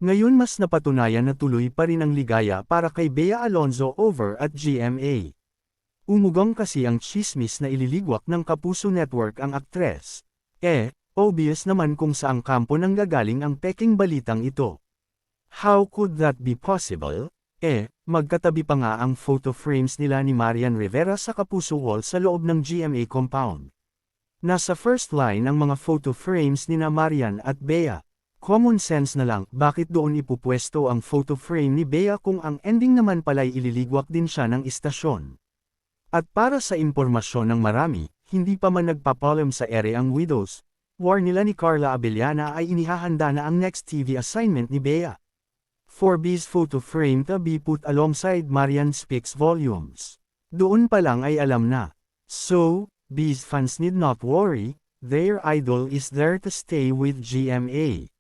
Ngayon mas napatunayan na tuloy pa rin ang ligaya para kay Bea Alonzo over at GMA. Umugang kasi ang tsismis na ililigwak ng Kapuso Network ang aktres. Obvious naman kung saang kampo nang gagaling ang peking balitang ito. How could that be possible? Magkatabi pa nga ang photo frames nila ni Marian Rivera sa Kapuso Wall sa loob ng GMA compound. Nasa first line ang mga photo frames nina Marian at Bea. Common sense na lang, bakit doon ipupwesto ang photo frame ni Bea kung ang ending naman pala'y ililigwak din siya ng istasyon. At para sa impormasyon ng marami, hindi pa man nagpapolem sa ere ang Widows War nila ni Carla Abellana ay inihahanda na ang next TV assignment ni Bea. For B's photo frame to be put alongside Marian Speaks volumes. Doon pa lang ay alam na. So, B's fans need not worry, their idol is there to stay with GMA.